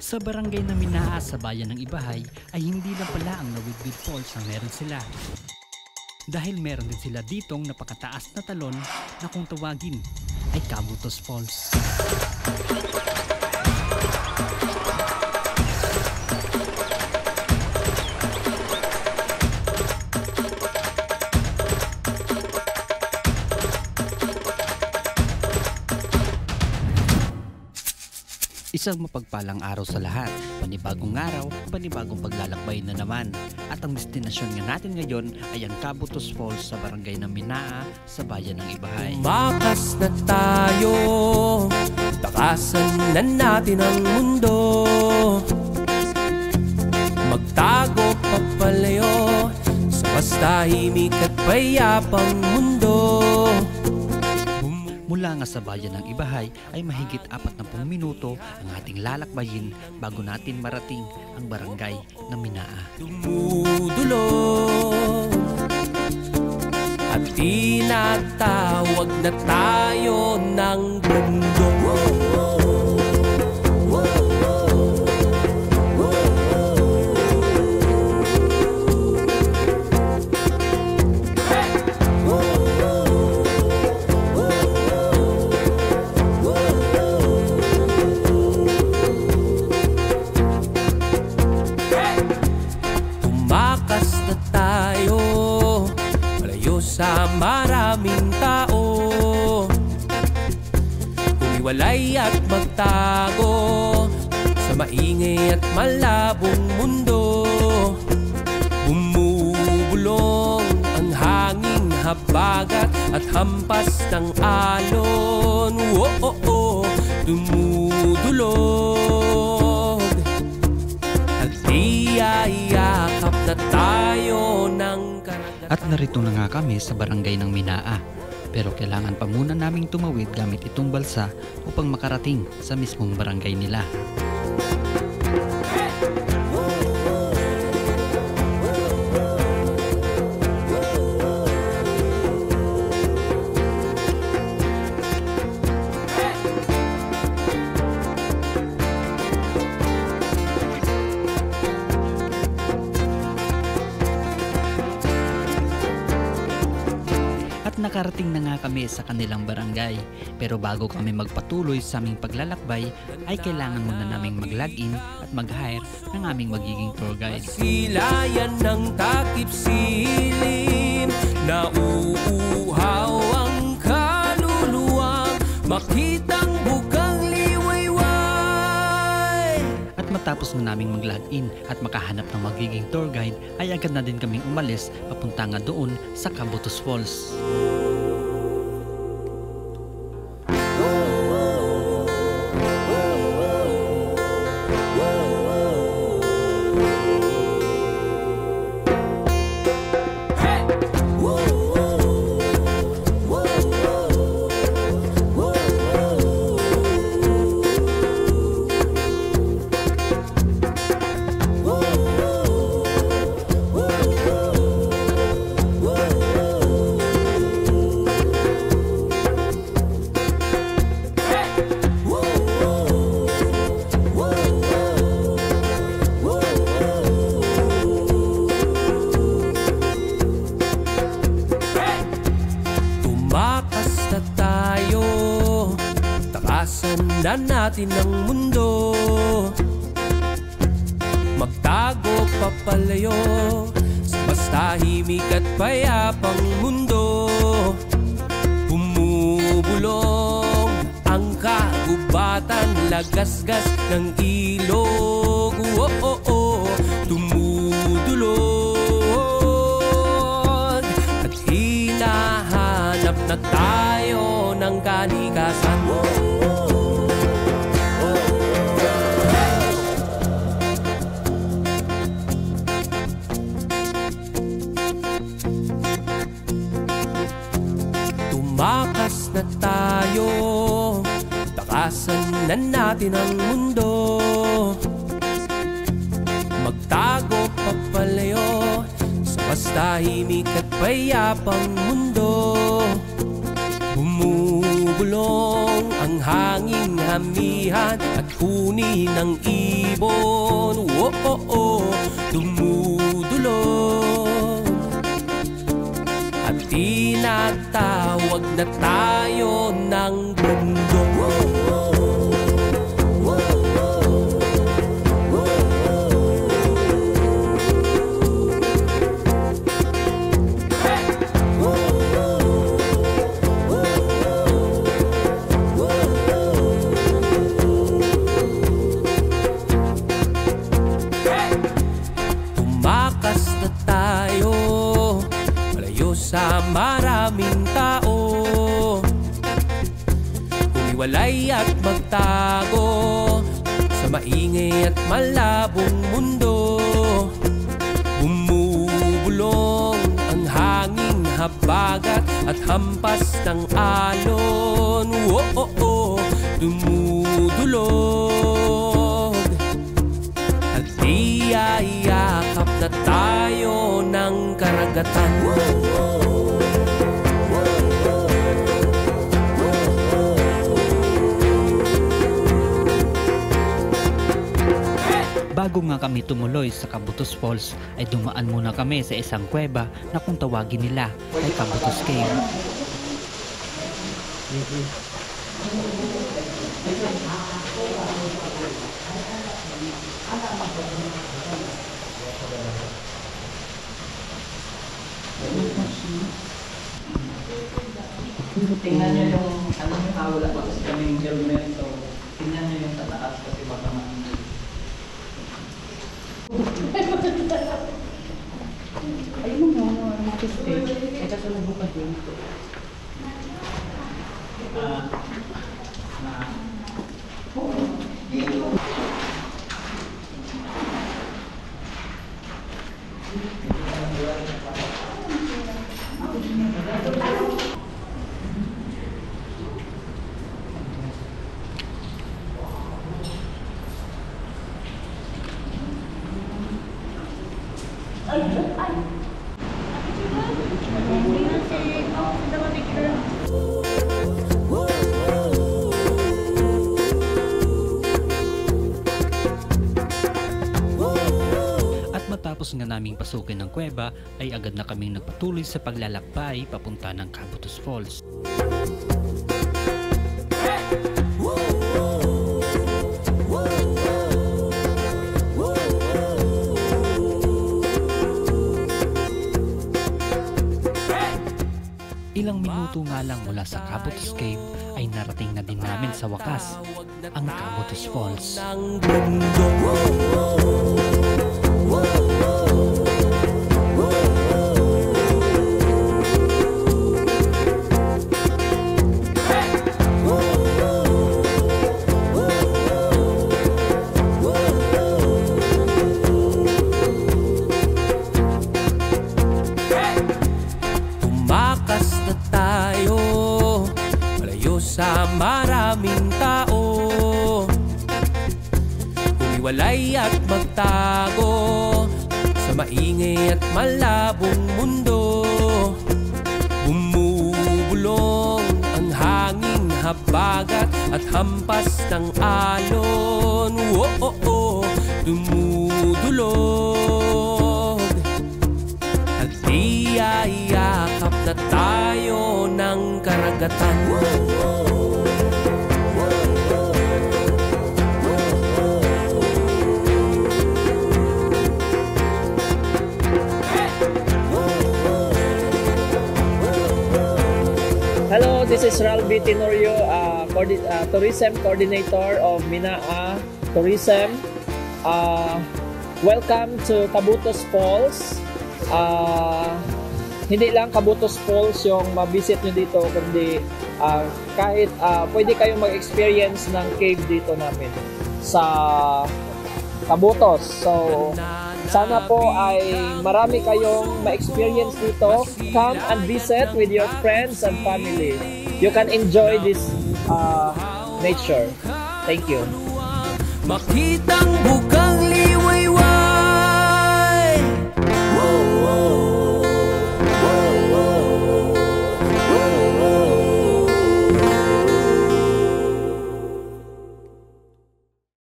Sa barangay na Minaa sa bayan ng Ibahay ay hindi lang pala ang Nawidwid Falls ang meron sila. Dahil meron din sila ditong napakataas na talon na kung tawagin ay Cabutos Falls. Isang mapagpalang araw sa lahat, panibagong araw, panibagong paglalakbay na naman. At ang destinasyon nga natin ngayon ay ang Cabutos Falls sa barangay ng Minaa sa bayan ng Ibahay. Tumakas na tayo, takasan na natin ang mundo. Magtago papalayo sa mas tahimik at payapang mundo. Mula nga sa bayan ng Ibahay ay mahigit 40 minuto ang ating lalakbayin bago natin marating ang barangay ng Minaa. Dumudulog at tinatawag na tayo ng mundo. Sa maraming tao, humiwalay at magtago sa maingay at malabong mundo. Bumubulong ang hanging habagat at hampas ng alon. Dumudulog at iyayakap na tayo ng karagatan. At narito na nga kami sa barangay ng Minaa. Pero kailangan pa muna naming tumawid gamit itong balsa upang makarating sa mismong barangay nila. Nakarating na nga kami sa kanilang barangay, pero bago kami magpatuloy sa aming paglalakbay ay kailangan muna naming mag-login at mag-hire ng aming magiging tour guide. Silayan ng takip silim, nauuhaw ang kaluluwang makitang bukang liwayway. At matapos na naming mag-login at makahanap ng magiging tour guide ay agad na din kaming umalis papunta nga doon sa Cabutos Falls. Takasan natin ang mundo, magtago papalayo sa mas tahimik at payapang mundo. Bumubulong ang kagubatan, lagasgas ng ilog. Dumudulog at hinahanap na tayo ng kalikasan. Tumakas na tayo, takasan na natin ang mundo. Magtago papalayo sa mas tahimik at payapang mundo. Bumubulong ang hanging hamihan at huni ng ibon. Dumudulog at tinatawag na tayo ng mundo. Sa maraming tao, humiwalay at magtago sa maingay at malabong mundo. Bumubulong ang hanging habagat at hampas ng alon. Dumudulog at iyayakap na tayo ng karagatan. Bago nga kami tumuloy sa Cabutos Falls ay dumaan muna kami sa isang kuweba na kung tawagin nila ay Cabutos Cave. Tingnan nyo yung wala pa kasi kaming helmet, so tingnan nyo yung tataas kasi baka maingay. Ayun mo mga stage. Ay kasi nabukas yun. At matapos nga naming pasukin ng kuweba ay agad na kaming nagpatuloy sa paglalakbay papunta ng Cabutos Falls. Ilang minuto nga lang mula sa Cabutos Cave ay narating na din namin sa wakas ang Cabutos Falls. Sa maraming tao, humiwalay at magtago sa maingay at malabong mundo. Bumubulong ang hanging habagat at hampas ng alon. Dumudulog at iyayakap na tayo ng karagatan. Hello, this is Ralby Tenorio, Tourism Coordinator of Minaa Tourism. Welcome to Cabutos Falls. Hindi lang Cabutos Falls yung mabisit nyo dito, kundi kahit pwede kayong mag-experience ng cave dito namin sa Cabutos. So, sana po ay marami kayong ma-experience dito. Come and visit with your friends and family. You can enjoy this nature. Thank you. Makitang bukang liwayway